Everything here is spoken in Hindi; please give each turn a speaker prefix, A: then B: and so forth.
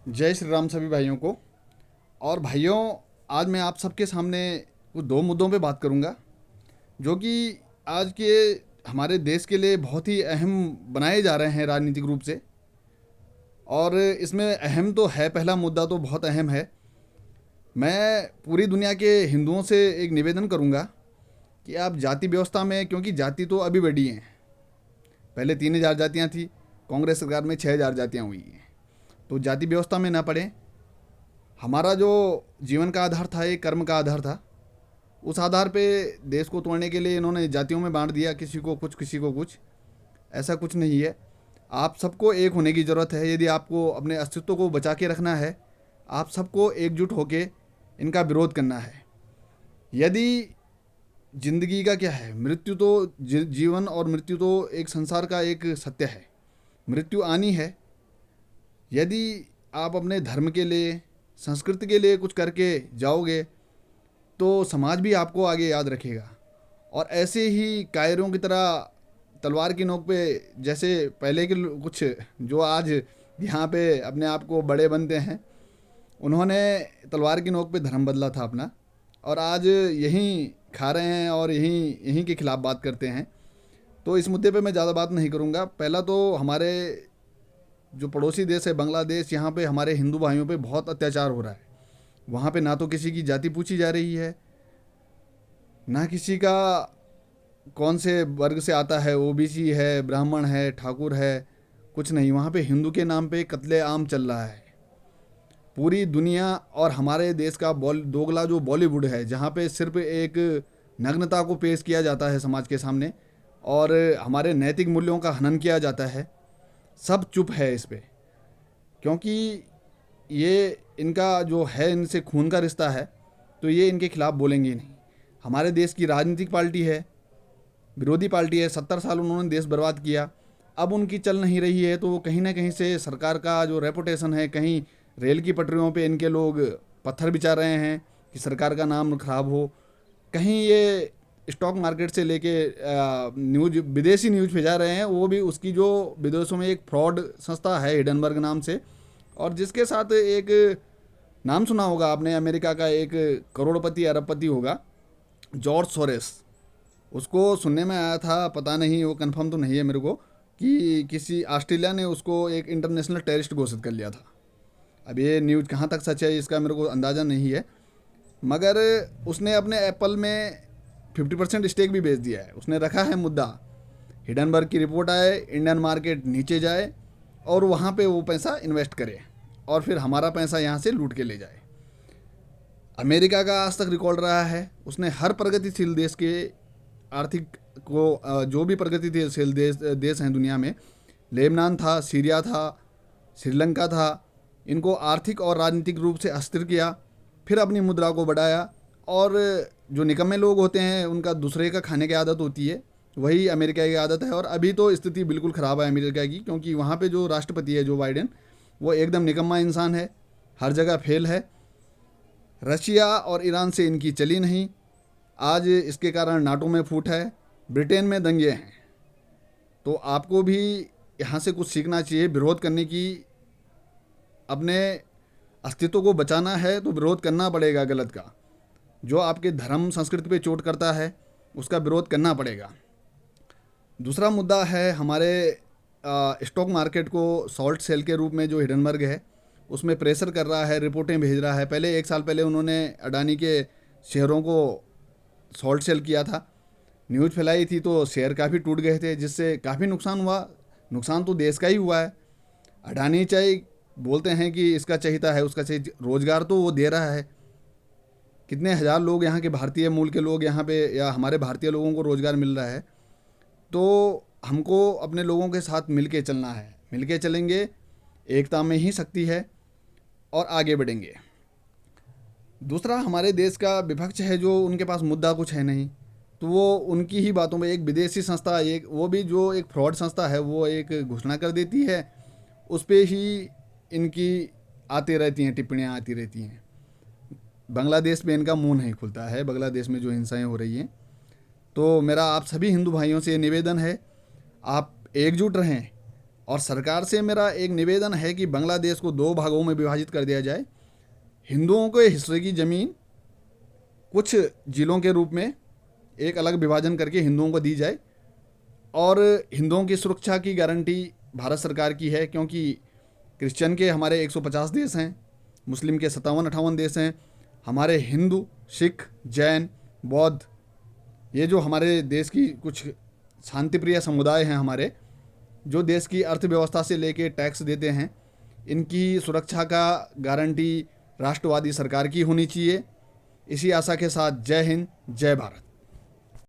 A: जय श्री राम सभी भाइयों को। और भाइयों, आज मैं आप सबके सामने कुछ दो मुद्दों पे बात करूंगा जो कि आज के हमारे देश के लिए बहुत ही अहम बनाए जा रहे हैं राजनीतिक रूप से। और इसमें अहम तो है, पहला मुद्दा तो बहुत अहम है। मैं पूरी दुनिया के हिंदुओं से एक निवेदन करूंगा कि आप जाति व्यवस्था में, क्योंकि जाति तो अभी बढ़ी हैं, पहले 3,000 जातियाँ थी, कांग्रेस सरकार में 6,000 जातियाँ हुई हैं, तो जाति व्यवस्था में ना पड़े। हमारा जो जीवन का आधार था, एक कर्म का आधार था, उस आधार पे देश को तोड़ने के लिए इन्होंने जातियों में बांट दिया, किसी को कुछ किसी को कुछ। ऐसा कुछ नहीं है। आप सबको एक होने की ज़रूरत है। यदि आपको अपने अस्तित्व को बचा के रखना है, आप सबको एकजुट होके इनका विरोध करना है। यदि जिंदगी का क्या है, मृत्यु तो जीवन और मृत्यु तो एक संसार का एक सत्य है। मृत्यु आनी है। यदि आप अपने धर्म के लिए, संस्कृति के लिए कुछ करके जाओगे तो समाज भी आपको आगे याद रखेगा। और ऐसे ही कायरों की तरह तलवार की नोक पे, जैसे पहले के कुछ जो आज यहाँ पे अपने आप को बड़े बनते हैं, उन्होंने तलवार की नोक पे धर्म बदला था अपना, और आज यहीं खा रहे हैं और यहीं यहीं के खिलाफ बात करते हैं। तो इस मुद्दे पे मैं ज़्यादा बात नहीं करूँगा। पहला तो हमारे जो पड़ोसी देश है बांग्लादेश, यहाँ पे हमारे हिंदू भाइयों पे बहुत अत्याचार हो रहा है। वहाँ पे ना तो किसी की जाति पूछी जा रही है, ना किसी का कौन से वर्ग से आता है, ओबीसी है, ब्राह्मण है, ठाकुर है, कुछ नहीं। वहाँ पे हिंदू के नाम पे कत्ले आम चल रहा है पूरी दुनिया। और हमारे देश का दोगला जो बॉलीवुड है, जहाँ पे सिर्फ एक नग्नता को पेश किया जाता है समाज के सामने, और हमारे नैतिक मूल्यों का हनन किया जाता है, सब चुप है इस पे। क्योंकि ये इनका जो है, इनसे खून का रिश्ता है, तो ये इनके खिलाफ बोलेंगे ही नहीं। हमारे देश की राजनीतिक पार्टी है, विरोधी पार्टी है, 70 साल उन्होंने देश बर्बाद किया। अब उनकी चल नहीं रही है, तो वो कहीं ना कहीं से सरकार का जो रेपुटेशन है, कहीं रेल की पटरियों पे इनके लोग पत्थर बिछा रहे हैं कि सरकार का नाम खराब हो। कहीं ये स्टॉक मार्केट से लेके न्यूज, विदेशी न्यूज भेजा रहे हैं, वो भी उसकी जो विदेशों में एक फ्रॉड संस्था है हिडनबर्ग नाम से, और जिसके साथ एक नाम सुना होगा आपने, अमेरिका का एक करोड़पति अरबपति होगा, जॉर्ज सोरेस। उसको सुनने में आया था, पता नहीं वो कंफर्म तो नहीं है मेरे को, कि किसी ऑस्ट्रेलिया ने उसको एक इंटरनेशनल टेररिस्ट घोषित कर लिया था। अब ये न्यूज़ कहाँ तक सच है इसका मेरे को अंदाज़ा नहीं है, मगर उसने अपने एप्पल में 50% स्टेक भी बेच दिया है। उसने रखा है मुद्दा, हिडनबर्ग की रिपोर्ट आए, इंडियन मार्केट नीचे जाए और वहाँ पे वो पैसा इन्वेस्ट करे, और फिर हमारा पैसा यहाँ से लूट के ले जाए। अमेरिका का आज तक रिकॉर्ड रहा है, उसने हर प्रगतिशील देश के आर्थिक को जो भी प्रगतिशील देश हैं दुनिया में, लेबनान था, सीरिया था, श्रीलंका था, इनको आर्थिक और राजनीतिक रूप से अस्थिर किया, फिर अपनी मुद्रा को बढ़ाया। और जो निकम्मे लोग होते हैं, उनका दूसरे का खाने की आदत होती है, वही अमेरिका की आदत है। और अभी तो स्थिति बिल्कुल ख़राब है अमेरिका की, क्योंकि वहाँ पे जो राष्ट्रपति है जो बाइडेन, वो एकदम निकम्मा इंसान है, हर जगह फेल है। रशिया और ईरान से इनकी चली नहीं। आज इसके कारण नाटो में फूट है, ब्रिटेन में दंगे हैं। तो आपको भी यहाँ से कुछ सीखना चाहिए, विरोध करने की। अपने अस्तित्व को बचाना है तो विरोध करना पड़ेगा गलत का। जो आपके धर्म संस्कृति पे चोट करता है, उसका विरोध करना पड़ेगा। दूसरा मुद्दा है हमारे स्टॉक मार्केट को सॉल्ट सेल के रूप में जो हिडनबर्ग है, उसमें प्रेशर कर रहा है, रिपोर्टें भेज रहा है। पहले 1 साल पहले उन्होंने अडानी के शेयरों को सॉल्ट सेल किया था, न्यूज़ फैलाई थी, तो शेयर काफ़ी टूट गए थे, जिससे काफ़ी नुकसान हुआ। नुकसान तो देश का ही हुआ है। अडानी चाहे बोलते हैं कि इसका चहिता है, उसका चाहिए, रोज़गार तो वो दे रहा है। कितने हज़ार लोग यहाँ के भारतीय मूल के लोग यहाँ पे, या हमारे भारतीय लोगों को रोज़गार मिल रहा है। तो हमको अपने लोगों के साथ मिल के चलना है। मिल के चलेंगे, एकता में ही शक्ति है, और आगे बढ़ेंगे। दूसरा, हमारे देश का विपक्ष है जो उनके पास मुद्दा कुछ है नहीं, तो वो उनकी ही बातों में, एक विदेशी संस्था, एक वो भी जो एक फ्रॉड संस्था है, वो एक घोषणा कर देती है, उस पर ही इनकी आती रहती हैं, टिप्पणियाँ आती रहती हैं। बांग्लादेश में इनका मुंह नहीं खुलता है, बांग्लादेश में जो हिंसाएं हो रही हैं। तो मेरा आप सभी हिंदू भाइयों से निवेदन है, आप एकजुट रहें और सरकार से मेरा एक निवेदन है कि बांग्लादेश को दो भागों में विभाजित कर दिया जाए। हिंदुओं के हिस्से की ज़मीन कुछ जिलों के रूप में एक अलग विभाजन करके हिंदुओं को दी जाए, और हिंदुओं की सुरक्षा की गारंटी भारत सरकार की है, क्योंकि क्रिश्चियन के हमारे 150 देश हैं, मुस्लिम के 57-58 देश हैं, हमारे हिंदू, सिख, जैन, बौद्ध, ये जो हमारे देश की कुछ शांतिप्रिय समुदाय हैं हमारे, जो देश की अर्थव्यवस्था से लेके टैक्स देते हैं, इनकी सुरक्षा का गारंटी राष्ट्रवादी सरकार की होनी चाहिए। इसी आशा के साथ जय हिंद, जय भारत।